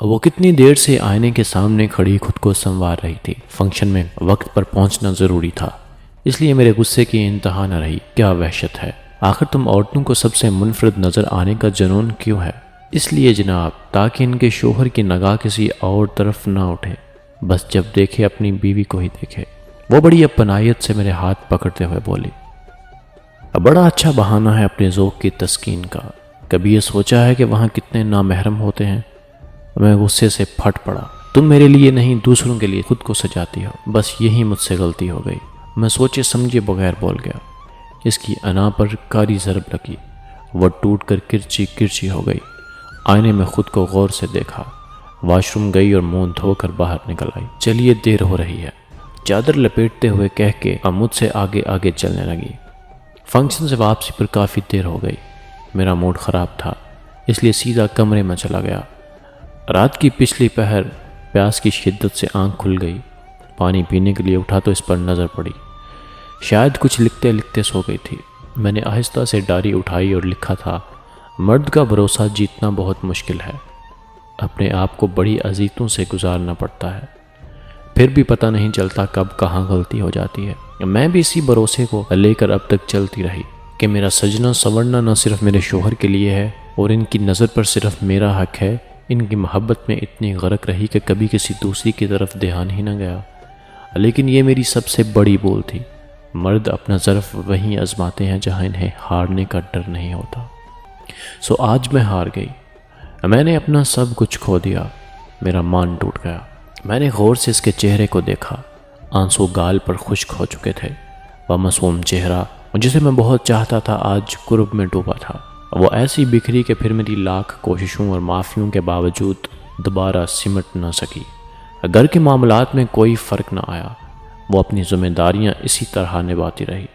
وہ کتنی دیر سے آئینے کے سامنے کھڑی خود کو سنوار رہی تھی۔ فنکشن میں وقت پر پہنچنا ضروری تھا، اس لیے میرے غصے کی انتہا نہ رہی۔ کیا وحشت ہے! آخر تم عورتوں کو سب سے منفرد نظر آنے کا جنون کیوں ہے؟ اس لیے جناب، تاکہ ان کے شوہر کی نگاہ کسی اور طرف نہ اٹھے، بس جب دیکھے اپنی بیوی کو ہی دیکھے۔ وہ بڑی اپنائیت سے میرے ہاتھ پکڑتے ہوئے بولی، بڑا اچھا بہانہ ہے اپنے ذوق کی تسکین کا۔ کبھی یہ سوچا ہے کہ وہاں کتنے نامحرم ہوتے ہیں؟ میں غصے سے پھٹ پڑا۔ تم میرے لیے نہیں، دوسروں کے لیے خود کو سجاتی ہو، بس یہی مجھ سے غلطی ہو گئی۔ میں سوچے سمجھے بغیر بول گیا۔ اس کی انا پر کاری ضرب لگی، وہ ٹوٹ کر کرچی کرچی ہو گئی۔ آئینے میں خود کو غور سے دیکھا، واش روم گئی اور منہ دھو کر باہر نکل آئی۔ چلیے دیر ہو رہی ہے، چادر لپیٹتے ہوئے کہہ کے مجھ سے آگے آگے چلنے لگی۔ فنکشن سے واپسی پر کافی دیر ہو گئی۔ میرا موڈ خراب تھا، اس لیے سیدھا کمرے میں چلا گیا۔ رات کی پچھلی پہر پیاس کی شدت سے آنکھ کھل گئی۔ پانی پینے کے لیے اٹھا تو اس پر نظر پڑی، شاید کچھ لکھتے لکھتے سو گئی تھی۔ میں نے آہستہ سے ڈائری اٹھائی اور لکھا تھا، مرد کا بھروسہ جیتنا بہت مشکل ہے، اپنے آپ کو بڑی اذیتوں سے گزارنا پڑتا ہے، پھر بھی پتہ نہیں چلتا کب کہاں غلطی ہو جاتی ہے۔ میں بھی اسی بھروسے کو لے کر اب تک چلتی رہی کہ میرا سجنا سنورنا نہ صرف میرے شوہر کے لیے ہے اور ان کی نظر پر صرف میرا حق ہے۔ ان کی محبت میں اتنی غرق رہی کہ کبھی کسی دوسری کی طرف دھیان ہی نہ گیا۔ لیکن یہ میری سب سے بڑی بھول تھی۔ مرد اپنا ظرف وہیں آزماتے ہیں جہاں انہیں ہارنے کا ڈر نہیں ہوتا۔ سو آج میں ہار گئی، میں نے اپنا سب کچھ کھو دیا، میرا مان ٹوٹ گیا۔ میں نے غور سے اس کے چہرے کو دیکھا، آنسو گال پر خشک ہو چکے تھے۔ وہ معصوم چہرہ جسے میں بہت چاہتا تھا آج کرب میں ڈوبا تھا۔ وہ ایسی بکھری کہ پھر میری لاکھ کوششوں اور معافیوں کے باوجود دوبارہ سمٹ نہ سکی۔ گھر کے معاملات میں کوئی فرق نہ آیا، وہ اپنی ذمہ داریاں اسی طرح نبھاتی رہی،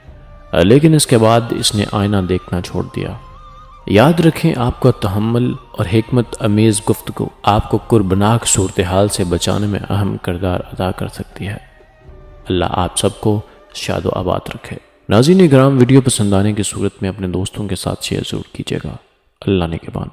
لیکن اس کے بعد اس نے آئینہ دیکھنا چھوڑ دیا۔ یاد رکھیں، آپ کا تحمل اور حکمت امیز گفتگو آپ کو کربناک صورتحال سے بچانے میں اہم کردار ادا کر سکتی ہے۔ اللہ آپ سب کو شاد و آباد رکھے۔ ناظرین کرام، ویڈیو پسند آنے کی صورت میں اپنے دوستوں کے ساتھ شیئر ضرور کیجیے گا۔ اللہ نگہبان۔